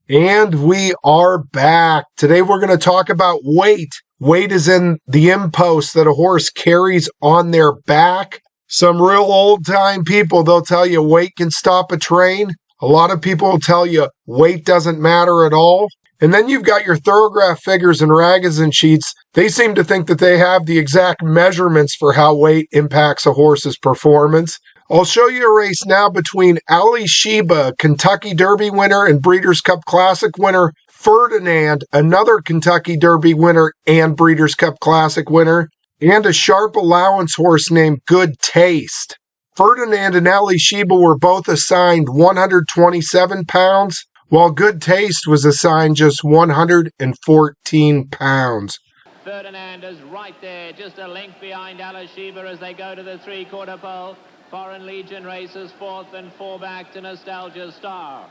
And we are back. Today we're going to talk about weight. Weight is in the impost that a horse carries on their back. Some real old-time people, they'll tell you weight can stop a train. A lot of people will tell you weight doesn't matter at all. And then you've got your thorograph figures and Ragozin sheets. They seem to think that they have the exact measurements for how weight impacts a horse's performance. I'll show you a race now between Ali Sheba, Kentucky Derby winner and Breeders' Cup Classic winner, Ferdinand, another Kentucky Derby winner and Breeders' Cup Classic winner, and a sharp allowance horse named Good Taste. Ferdinand and Ali Sheba were both assigned 127 pounds, while Good Taste was assigned just 114 pounds. Ferdinand is right there, just a length behind Ali Sheba as they go to the three-quarter pole. Foreign Legion races fourth and four back to Nostalgia Star.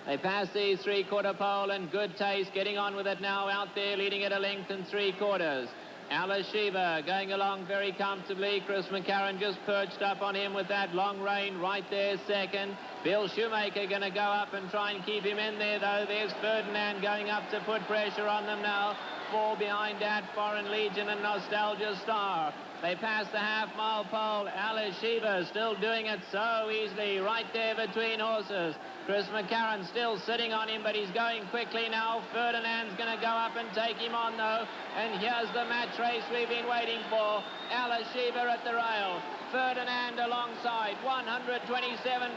They pass the three-quarter pole and Good Taste getting on with it now out there, leading at a length and three-quarters. Alice Sheba going along very comfortably. Chris McCarron just perched up on him with that long rein right there second. Bill Shoemaker going to go up and try and keep him in there though. There's Ferdinand going up to put pressure on them now. Four behind that, Foreign Legion and Nostalgia Star. They pass the half-mile pole. Alice Sheba still doing it so easily right there between horses. Chris McCarron still sitting on him, but he's going quickly now. Ferdinand's going to go up and take him on, though. And here's the match race we've been waiting for. Alice Sheba at the rail. Ferdinand alongside, 127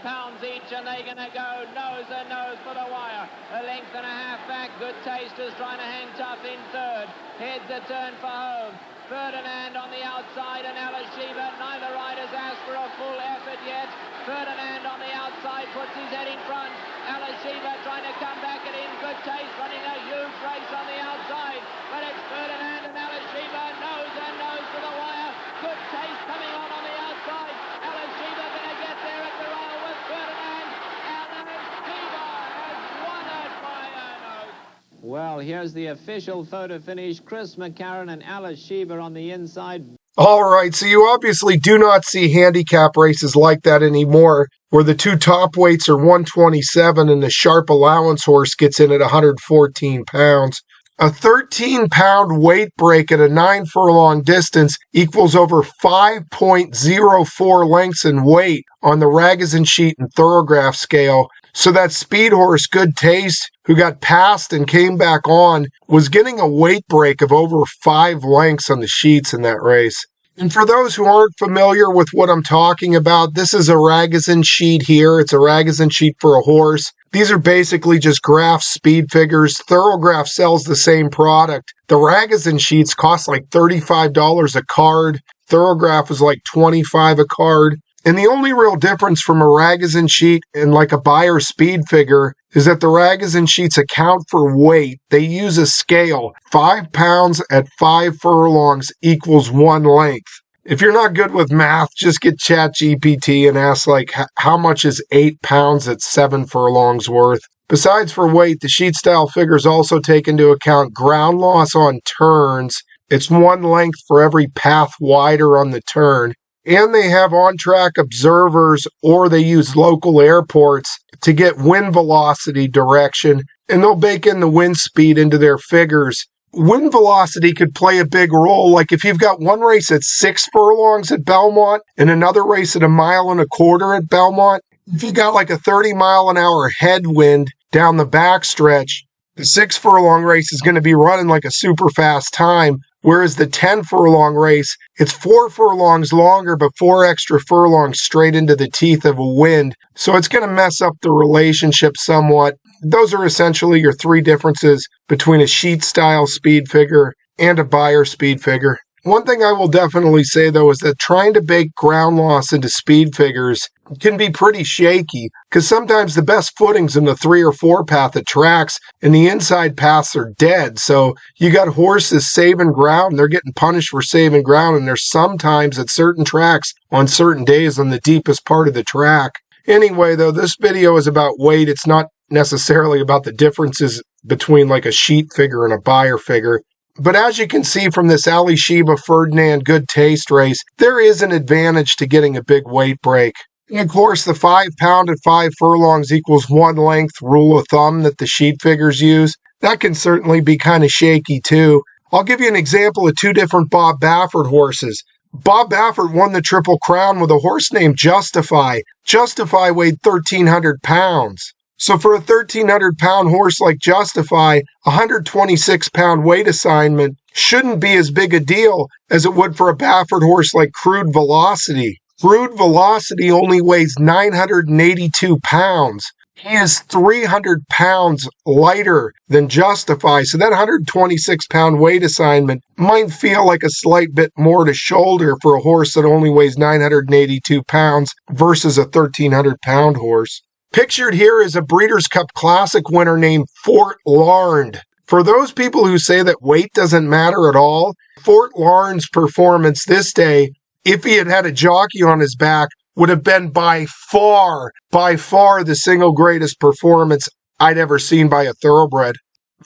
pounds each, and they're going to go nose and nose for the wire. A length and a half back. Good Taste is trying to hang tough in third. Heads a turn for home. Ferdinand on the outside and Alice Sheba. Neither rider's asked for a full effort yet. Ferdinand on the outside puts his head in front. Alice Sheba trying to come back at him. Good Taste running a huge race on the outside. But it's Ferdinand and Alice Sheba nose and nose for the wire. Good Taste coming on the outside. Alice Sheba going to get there at the rail with Ferdinand. Alice Sheba has won it by a nose. Well, here's the official photo finish. Chris McCarron and Alice Sheba on the inside. All right, so you obviously do not see handicap races like that anymore, where the two top weights are 127 and the sharp allowance horse gets in at 114 pounds. A 13-pound weight break at a 9-furlong distance equals over 5.04 lengths in weight on the Ragozin sheet and thorograph scale. So that speed horse, Good Taste, who got passed and came back on, was getting a weight break of over 5 lengths on the sheets in that race. And for those who aren't familiar with what I'm talking about, this is a Ragozin sheet here. It's a Ragozin sheet for a horse. These are basically just graph speed figures. Thorograph sells the same product. The Ragozin sheets cost like $35 a card. Thorograph was like $25 a card. And the only real difference from a Ragozin sheet and like a buyer speed figure is that the Ragozin sheets account for weight. They use a scale. 5 pounds at 5 furlongs equals 1 length. If you're not good with math, just get ChatGPT and ask like how much is 8 pounds at 7 furlongs worth. Besides for weight, the sheet style figures also take into account ground loss on turns. It's 1 length for every path wider on the turn. And they have on-track observers, or they use local airports to get wind velocity direction, and they'll bake in the wind speed into their figures. Wind velocity could play a big role, like if you've got one race at 6 furlongs at Belmont and another race at 1.25 miles at Belmont. If you got like a 30-mile-an-hour headwind down the backstretch, the 6 furlong race is going to be running like a super fast time. Whereas the 10-furlong race, it's 4 furlongs longer, but 4 extra furlongs straight into the teeth of a wind. So it's going to mess up the relationship somewhat. Those are essentially your 3 differences between a sheet-style speed figure and a buyer speed figure. One thing I will definitely say, though, is that trying to bake ground loss into speed figures can be pretty shaky, because sometimes the best footing's in the 3 or 4 path at tracks, and the inside paths are dead. So you got horses saving ground, and they're getting punished for saving ground, and there's sometimes at certain tracks on certain days on the deepest part of the track. Anyway, though, this video is about weight. It's not necessarily about the differences between like a sheet figure and a buyer figure. But as you can see from this Ali Sheba Ferdinand Good Taste race, there is an advantage to getting a big weight break. And of course, the 5 pound at 5 furlongs equals 1 length rule of thumb that the sheet figures use. That can certainly be kind of shaky too. I'll give you an example of two different Bob Baffert horses. Bob Baffert won the Triple Crown with a horse named Justify. Justify weighed 1,300 pounds. So for a 1,300-pound horse like Justify, a 126-pound weight assignment shouldn't be as big a deal as it would for a Baffert horse like Crude Velocity. Crude Velocity only weighs 982 pounds. He is 300 pounds lighter than Justify, so that 126-pound weight assignment might feel like a slight bit more to shoulder for a horse that only weighs 982 pounds versus a 1,300-pound horse. Pictured here is a Breeders' Cup Classic winner named Fort Larned. For those people who say that weight doesn't matter at all, Fort Larned's performance this day, if he had had a jockey on his back, would have been by far the single greatest performance I'd ever seen by a thoroughbred.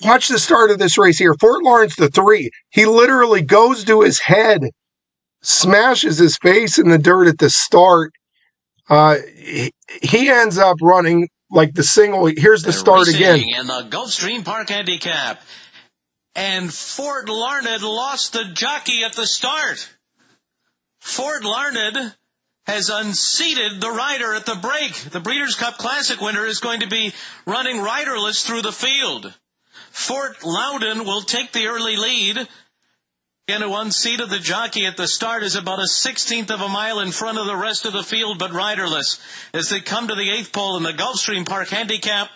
Watch the start of this race here. Fort Larned's the 3. He literally goes to his head, smashes his face in the dirt at the start. He ends up running like the single. Here's the start again. In the Gulfstream Park Handicap. And Fort Larned lost the jockey at the start. Fort Larned has unseated the rider at the break. The Breeders' Cup Classic winner is going to be running riderless through the field. Fort Loudon will take the early lead. Again, who unseated the jockey at the start is about a 1/16 of a mile in front of the rest of the field, but riderless. As they come to the 8th pole in the Gulfstream Park Handicap,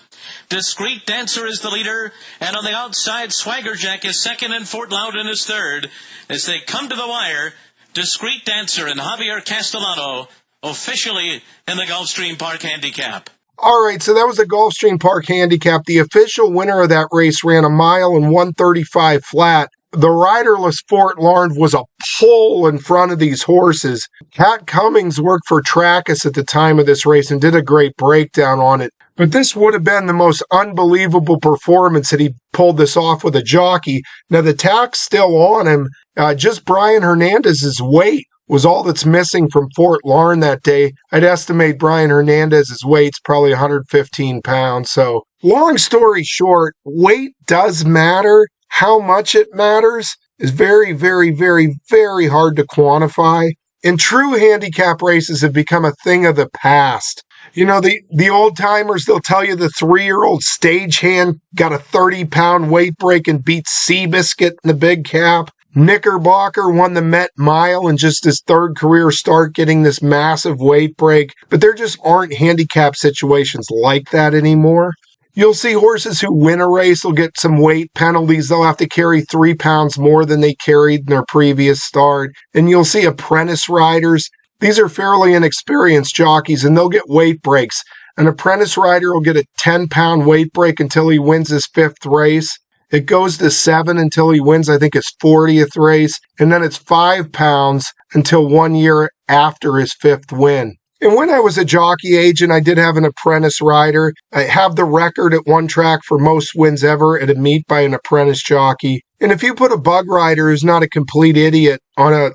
Discreet Dancer is the leader, and on the outside, Swaggerjack is second and Fort Loudon is third. As they come to the wire, Discreet Dancer and Javier Castellano officially in the Gulfstream Park Handicap. All right, so that was the Gulfstream Park Handicap. The official winner of that race ran a mile and 1:35 flat. The riderless Fort Larned was a pole in front of these horses. Pat Cummings worked for Trackus at the time of this race and did a great breakdown on it. But this would have been the most unbelievable performance that he pulled this off with a jockey. Now, the tack's still on him. Just Brian Hernandez's weight was all that's missing from Fort Larned that day. I'd estimate Brian Hernandez's weight's probably 115 pounds. So, long story short, weight does matter. How much it matters is very, very, very, very hard to quantify. And true handicap races have become a thing of the past. You know, the old-timers, they'll tell you the 3-year-old stagehand got a 30-pound weight break and beat Seabiscuit in the big cap. Knickerbocker won the Met Mile in just his 3rd career start, getting this massive weight break. But there just aren't handicap situations like that anymore. You'll see horses who win a race will get some weight penalties. They'll have to carry 3 pounds more than they carried in their previous start. And you'll see apprentice riders. These are fairly inexperienced jockeys, and they'll get weight breaks. An apprentice rider will get a 10-pound weight break until he wins his 5th race. It goes to 7 until he wins, I think, his 40th race. And then it's 5 pounds until 1 year after his 5th win. And when I was a jockey agent, I did have an apprentice rider. I have the record at one track for most wins ever at a meet by an apprentice jockey. And if you put a bug rider who's not a complete idiot on a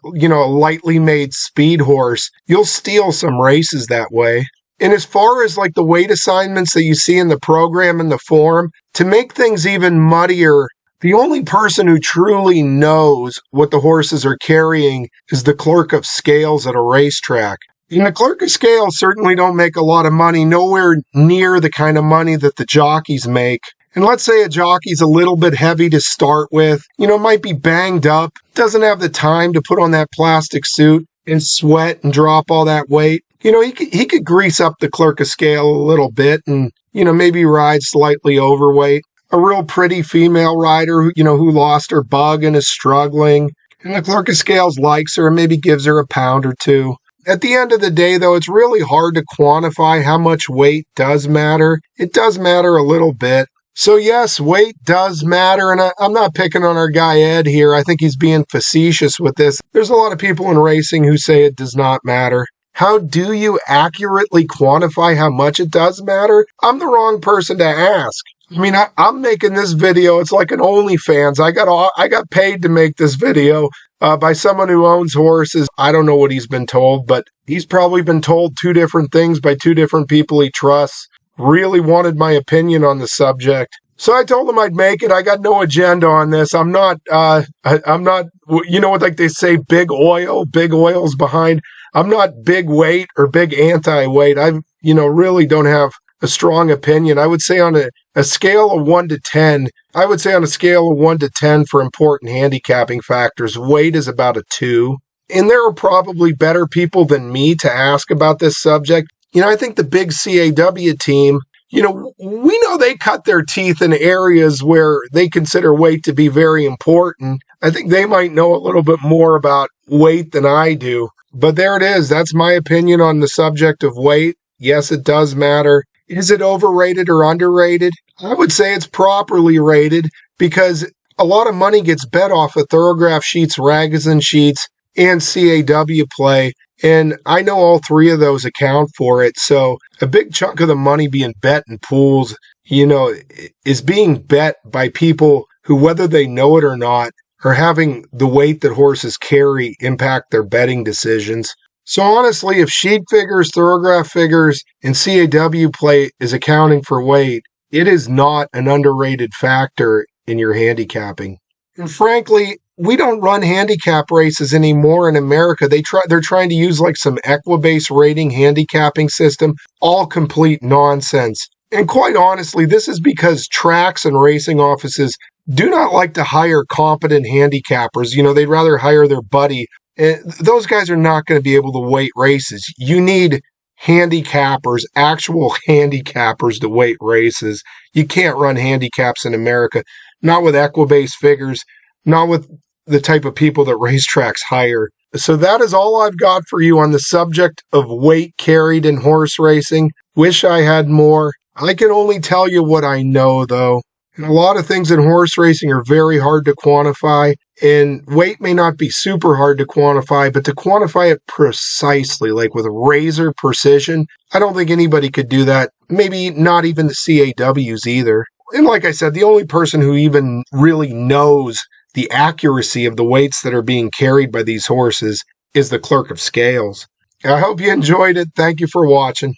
lightly made speed horse, you'll steal some races that way. And as far as like the weight assignments that you see in the program and the form, to make things even muddier, the only person who truly knows what the horses are carrying is the clerk of scales at a racetrack. And the clerk of scales certainly don't make a lot of money, nowhere near the kind of money that the jockeys make. And let's say a jockey's a little bit heavy to start with, might be banged up, doesn't have the time to put on that plastic suit and sweat and drop all that weight. He could grease up the clerk of scale a little bit and, maybe ride slightly overweight. A real pretty female rider, who lost her bug and is struggling. And the clerk of scales likes her and maybe gives her a pound or two. At the end of the day, though, it's really hard to quantify how much weight does matter. It does matter a little bit. So yes, weight does matter, and I'm not picking on our guy Ed here. I think he's being facetious with this. There's a lot of people in racing who say it does not matter. How do you accurately quantify how much it does matter? I'm the wrong person to ask. I mean, I'm making this video. It's like an OnlyFans. I got paid to make this video by someone who owns horses. I don't know what he's been told, but he's probably been told two different things by two different people he trusts. Really wanted my opinion on the subject. So I told him I'd make it. I got no agenda on this. I'm not, I'm not, you know what, like they say, big oil, big oil's behind. I'm not big weight or big anti-weight. Really don't have a strong opinion. I would say on a scale of 1 to 10, I would say on a scale of 1 to 10 for important handicapping factors, weight is about a 2. And there are probably better people than me to ask about this subject. I think the big CAW team, we know they cut their teeth in areas where they consider weight to be very important. I think they might know a little bit more about weight than I do. But there it is. That's my opinion on the subject of weight. Yes, it does matter. Is it overrated or underrated? I would say it's properly rated because a lot of money gets bet off of Thorograph sheets, Ragozin sheets, and CAW play. And I know all three of those account for it. So a big chunk of the money being bet in pools, is being bet by people who, whether they know it or not, are having the weight that horses carry impact their betting decisions. So honestly, if sheet figures, Thorograph figures, and CAW play is accounting for weight, it is not an underrated factor in your handicapping. And frankly, we don't run handicap races anymore in America. They're trying to use like some Equibase rating handicapping system, all complete nonsense. And quite honestly, this is because tracks and racing offices do not like to hire competent handicappers. They'd rather hire their buddy. Those guys are not going to be able to weight races. You need handicappers, actual handicappers to weight races. You can't run handicaps in America, not with Equibase figures, not with the type of people that racetracks hire. So that is all I've got for you on the subject of weight carried in horse racing. Wish I had more. I can only tell you what I know, though. And a lot of things in horse racing are very hard to quantify, and weight may not be super hard to quantify, but to quantify it precisely, like with razor precision, I don't think anybody could do that. Maybe not even the CAWs either. And like I said, the only person who even really knows the accuracy of the weights that are being carried by these horses is the clerk of scales. I hope you enjoyed it. Thank you for watching.